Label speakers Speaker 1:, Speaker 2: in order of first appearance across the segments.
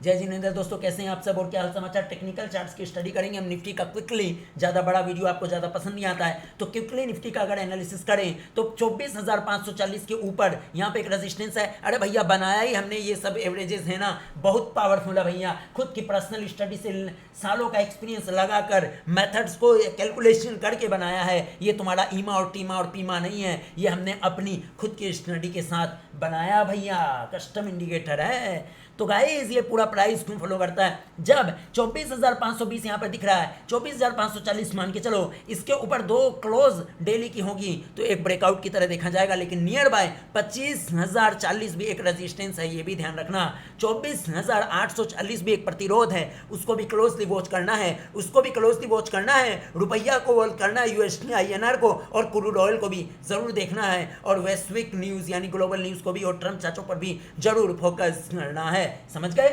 Speaker 1: जय जिनेंद्र दोस्तों, कैसे हैं आप सब और क्या हाल समाचार। टेक्निकल चार्ट्स की स्टडी करेंगे हम निफ्टी का क्विकली। ज़्यादा बड़ा वीडियो आपको ज़्यादा पसंद नहीं आता है तो क्विकली निफ्टी का अगर एनालिसिस करें तो 24,540 के ऊपर यहाँ पे एक रेजिस्टेंस है। अरे भैया बनाया ही हमने, ये सब एवरेजेस है ना, बहुत पावरफुल है भैया। खुद की पर्सनल स्टडी से सालों का एक्सपीरियंस लगाकर मेथड्स को कैलकुलेशन करके बनाया है। ये तुम्हारा ईमा और टीमा और पीमा नहीं है, ये हमने अपनी खुद की स्टडी के साथ बनाया भैया। कस्टम इंडिकेटर है। तो गाइस ये पूरा प्राइस क्यों फॉलो करता है, जब 24,520 यहाँ पर दिख रहा है, 24,540 मान के चलो, इसके ऊपर दो क्लोज डेली की होगी तो एक ब्रेकआउट की तरह देखा जाएगा। लेकिन नियर बाय 25,040 भी एक रेजिस्टेंस है, ये भी ध्यान रखना। 24,840 भी एक प्रतिरोध है, उसको भी क्लोजली वॉच करना है, उसको भी क्लोजली वॉच करना है। रुपया को वॉच करना है, यूएसडी आईएनआर को, और क्रूड ऑयल को भी जरूर देखना है, और वैश्विक न्यूज़ यानी ग्लोबल न्यूज़ को भी, और ट्रम्प चाचों पर भी जरूर फोकस करना है। समझ गए।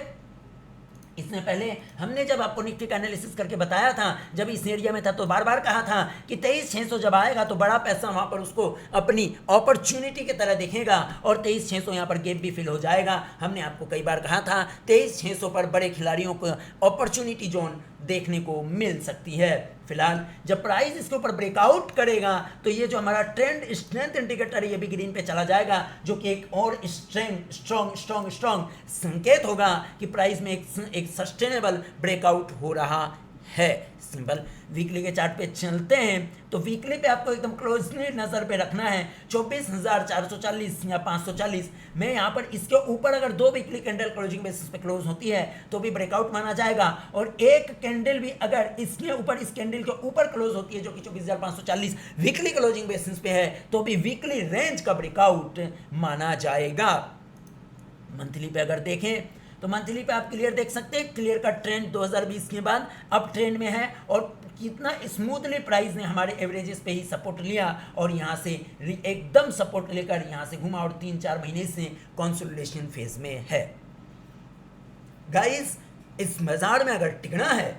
Speaker 1: इसने पहले हमने जब आपको निफ्टी का एनालिसिस करके बताया था, जब इस एरिया में था, तो बार बार कहा था कि 23,600 जब आएगा तो बड़ा पैसा वहां पर उसको अपनी अपॉर्चुनिटी की तरह दिखेगा, और 23,600 यहाँ पर गैप भी फिल हो जाएगा। हमने आपको कई बार कहा था 23,600 पर बड़े खिलाड़ियों को अपॉर्चुनिटी जोन देखने को मिल सकती है। फिलहाल जब प्राइस इसके ऊपर ब्रेकआउट करेगा तो ये जो हमारा ट्रेंड स्ट्रेंथ इंडिकेटर है ये भी ग्रीन पे चला जाएगा, जो कि एक और स्ट्रॉन्ग संकेत होगा कि प्राइस में एक सस्टेनेबल ब्रेकआउट हो रहा है। सिंपल वीकली के चार्ट पे चलते हैं तो वीकली पे आपको एकदम क्लोजली नजर पे रखना है। 24,440 या 540 में यहाँ पर इसके ऊपर अगर दो वीकली कैंडल क्लोजिंग बेसिस पे क्लोज होती है तो भी ब्रेकआउट माना जाएगा, और एक कैंडल भी अगर इसके ऊपर, इस कैंडल के ऊपर क्लोज होती है जो कि 24,540 वीकली क्लोजिंग बेसिस पे है, तो भी वीकली रेंज का ब्रेकआउट माना जाएगा। मंथली पे अगर देखें तो मंथली पे आप क्लियर देख सकते हैं, क्लियर का ट्रेंड 2020 के बाद अब ट्रेंड में है, और कितना स्मूथली प्राइस ने हमारे एवरेजेस पे ही सपोर्ट लिया और यहाँ से एकदम सपोर्ट लेकर यहाँ से घुमा, और 3-4 महीने से कंसोलिडेशन फेज में है। गाइस इस बाजार में अगर टिकना है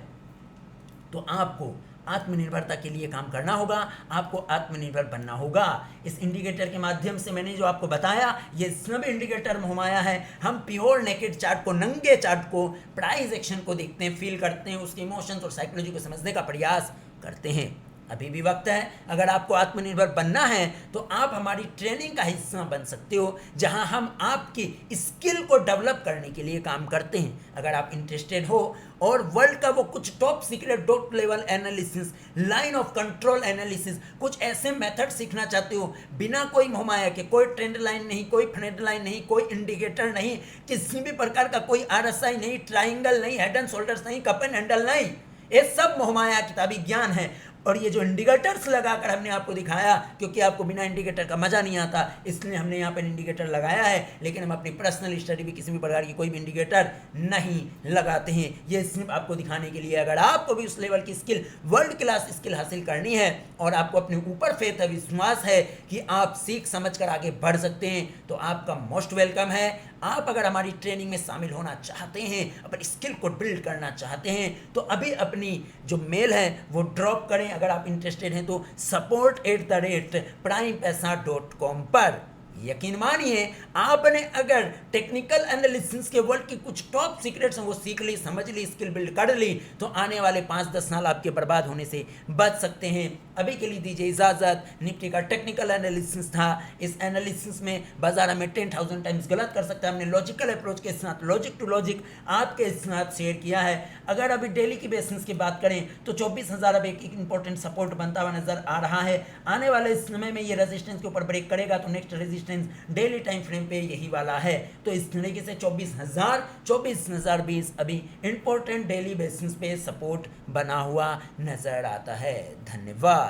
Speaker 1: तो आपको आत्मनिर्भरता के लिए काम करना होगा, आपको आत्मनिर्भर बनना होगा। इस इंडिकेटर के माध्यम से मैंने जो आपको बताया, ये सब इंडिकेटर घुमाया है। हम प्योर नेकेड चार्ट को, नंगे चार्ट को, प्राइस एक्शन को देखते हैं, फील करते हैं, उसके इमोशंस और साइकोलॉजी को समझने का प्रयास करते हैं। अभी भी वक्त है। अगर आपको आत्मनिर्भर बनना है तो आप हमारी ट्रेनिंग का हिस्सा बन सकते हो, जहां हम आपकी स्किल को डेवलप करने के लिए काम करते हैं। अगर आप इंटरेस्टेड हो और वर्ल्ड का वो कुछ top secret dot level analysis, line of control analysis, कुछ ऐसे मेथड सीखना चाहते हो बिना कोई घुमाया के, कोई ट्रेंड लाइन नहीं, कोई फ्रेंड लाइन नहीं, कोई इंडिकेटर नहीं, किसी भी प्रकार का कोई आरएसआई नहीं, ट्राइंगल नहीं, हेड एंड शोल्डर्स नहीं, कप एंड हैंडल नहीं, ये सब मोहमाया किताबी ज्ञान है। और ये जो इंडिकेटर्स लगाकर हमने आपको दिखाया, क्योंकि आपको बिना इंडिकेटर का मजा नहीं आता, इसलिए हमने यहाँ पर इंडिकेटर लगाया है, लेकिन हम अपनी पर्सनल स्टडी भी किसी भी प्रकार की कोई भी इंडिकेटर नहीं लगाते हैं। ये सिर्फ आपको दिखाने के लिए। अगर आपको भी उस लेवल की स्किल, वर्ल्ड क्लास स्किल हासिल करनी है, और आपको अपने ऊपर फेथ है, विश्वास है कि आप सीख समझ कर आगे बढ़ सकते हैं, तो आपका मोस्ट वेलकम है। आप अगर हमारी ट्रेनिंग में शामिल होना चाहते हैं, अपनी स्किल को बिल्ड करना चाहते हैं, तो अभी अपनी जो मेल है वो ड्रॉप करें। अगर आप इंटरेस्टेड हैं तो support@primepesa.com पर। यकीन मानिए, आपने अगर टेक्निकल एनालिसिस के वर्ल्ड की कुछ टॉप सीक्रेट्स हैं वो सीख ली, समझ ली, स्किल बिल्ड कर ली, तो आने वाले 5-10 साल आपके बर्बाद होने से बच सकते हैं। अभी के लिए दीजिए इजाज़त। निफ्टी का टेक्निकल एनालिसिस था। इस एनालिसिस में बाजार हमें 10,000 टाइम्स गलत कर सकता है। हमने लॉजिकल अप्रोच के साथ, लॉजिक टू लॉजिक आपके साथ शेयर किया है। अगर अभी डेली की बेसिस की बात करें तो 24,000 अब एक इंपॉर्टेंट सपोर्ट बनता हुआ नजर आ रहा है। आने वाले समय में ये रेजिस्टेंस के ऊपर ब्रेक करेगा तो next resistance daily time frame पे यही वाला है। तो इस तरीके से 24,020 अभी इंपॉर्टेंट डेली बेसिस पे सपोर्ट बना हुआ नजर आता है। धन्यवाद।